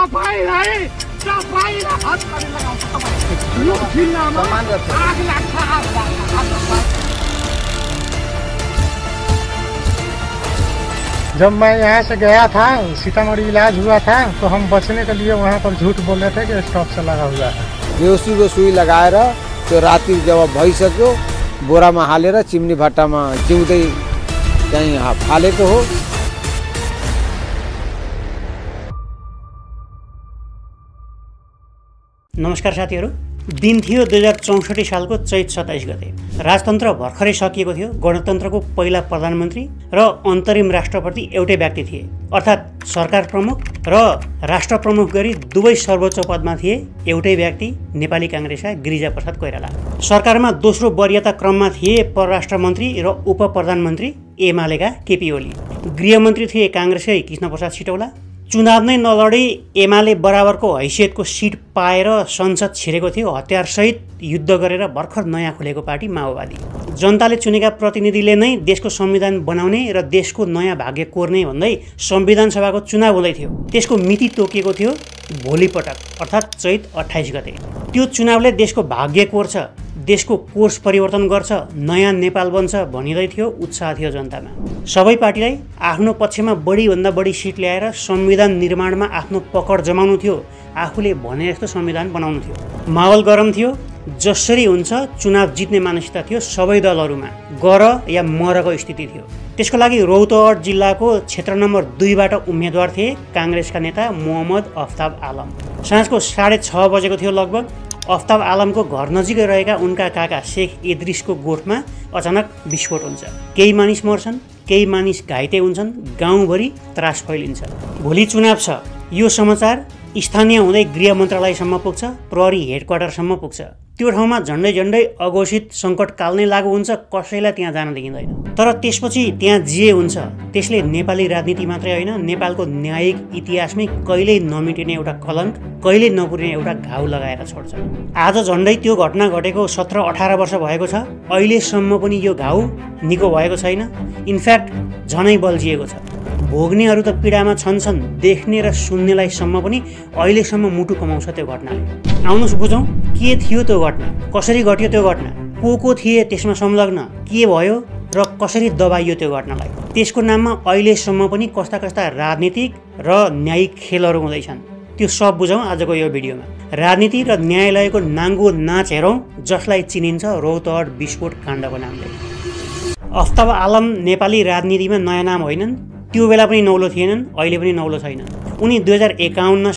जब मैं यहाँ से गया था, सीतामढ़ी इलाज हुआ था, तो हम बचने के लिए वहाँ पर झूठ बोल रहे थे कि स्टॉक से लगा हुआ है। बेहोशी को सुई लगाएर त्यो राति जब भइसक्यो बोरामा हालेर चिम्नी भट्टामा जिउँदै चाहिँ फालेको हो। नमस्कार साथीहरू, दिन थियो 2064 सालको चैत 27 गते। राजतन्त्र भर्खरै सकिएको थियो। गणतन्त्रको पहिला प्रधानमन्त्री र अन्तरिम राष्ट्रपति एउटै व्यक्ति थिए, अर्थात् सरकार प्रमुख र राष्ट्र प्रमुख गरी दुवै सर्वोच्च पदमा थिए एउटै व्यक्ति, नेपाली काङ्ग्रेसका गिरिजाप्रसाद कोइराला। सरकारमा दोस्रो वरियता क्रममा थिए परराष्ट्र मन्त्री र उप प्रधानमन्त्री एमालेका केपी ओली। गृहमन्त्री थिए काङ्ग्रेसकै कृष्णप्रसाद सिटौला। चुनाव नै नलडी एमाले बराबरको हैसियतको सिट पाएर संसद छिरेको थियो। हतियारसहित युद्ध गरेर भर्खर नयाँ खुलेको पार्टी माओवादी। जनताले चुनेका प्रतिनिधिले नै देशको संविधान बनाउने र देशको नयाँ भाग्य कोर्ने भन्दै संविधान सभाको चुनाव हुँदै थियो। त्यसको मिति तोकिएको थियो भोलिपटक, अर्थात् चैत 28 गते। त्यो चुनावले देशको भाग्य कोर्छ, देशको कोर्स परिवर्तन गर्छ, नयाँ नेपाल बन्छ भनिँदै थियो। उत्साह थियो जनतामा। सबै पार्टीलाई आफ्नो पक्षमा बढीभन्दा बढी सिट ल्याएर संविधान निर्माणमा आफ्नो पकड जमाउनु थियो। आफूले भने जस्तो संविधान बनाउनु थियो। माहौल गरम थियो। जसरी हुन्छ चुनाव जित्ने मानसिकता थियो सबै दलहरूमा। गर या मरको स्थिति थियो। त्यसको लागि रौतहट जिल्लाको क्षेत्र नम्बर 2 बाट उम्मेदवार थिए काङ्ग्रेसका नेता मोहम्मद अफ्ताब आलम। साँझको 6:30 बजेको थियो लगभग। अफ्ताब आलमको घर नजिकै रहेका उनका काका शेख इद्रिसको गोठमा अचानक विस्फोट हुन्छ। केही मानिस मर्छन्, केही मानिस घाइते हुन्छन्। गाउँभरि त्रास फैलिन्छ। भोलि चुनाव छ। यो समाचार स्थानीय हुँदै गृह मन्त्रालयसम्म पुग्छ, प्रहरी हेडक्वार्टरसम्म पुग्छ। त्यो ठाउँमा झन्डै अघोषित सङ्कटकाल नै लागु हुन्छ। कसैलाई त्यहाँ जान दिइँदैन। तर त्यसपछि त्यहाँ जे हुन्छ त्यसले नेपाली राजनीति मात्रै होइन, नेपालको न्यायिक इतिहासमै कहिल्यै नमेटिने एउटा कलङ्क, कहिल्यै नपुर्ने एउटा घाउ लगाएर छोड्छ। आज झन्डै त्यो घटना घटेको 17-18 वर्ष भएको छ। अहिलेसम्म पनि यो घाउ निको भएको छैन। इनफ्याक्ट झनै बल्झिएको छ। भोग्नेहरू त पीडामा छन्, देख्ने र सुन्नेलाईसम्म पनि अहिलेसम्म मुटु कमाउँछ त्यो घटनाले। आउनुहोस् बुझौँ के थियो त्यो घटना, कसरी घट्यो त्यो घटना, को थिए त्यसमा संलग्न, के भयो र कसरी दबाइयो त्यो घटनालाई। त्यसको नाममा अहिलेसम्म पनि कस्ता राजनीतिक र न्यायिक खेलहरू हुँदैछन्। त्यो सब बुझौँ आजको यो भिडियोमा। राजनीति र न्यायालयको नाङ्गो नाच हेरौँ, जसलाई चिनिन्छ रौतहट विस्फोट काण्डको नामले। अफ्ताब आलम नेपाली राजनीतिमा नयाँ नाम होइनन्। त्यो बेला पनि नौलो थिएनन्, अहिले पनि नौलो छैन। उनी 2051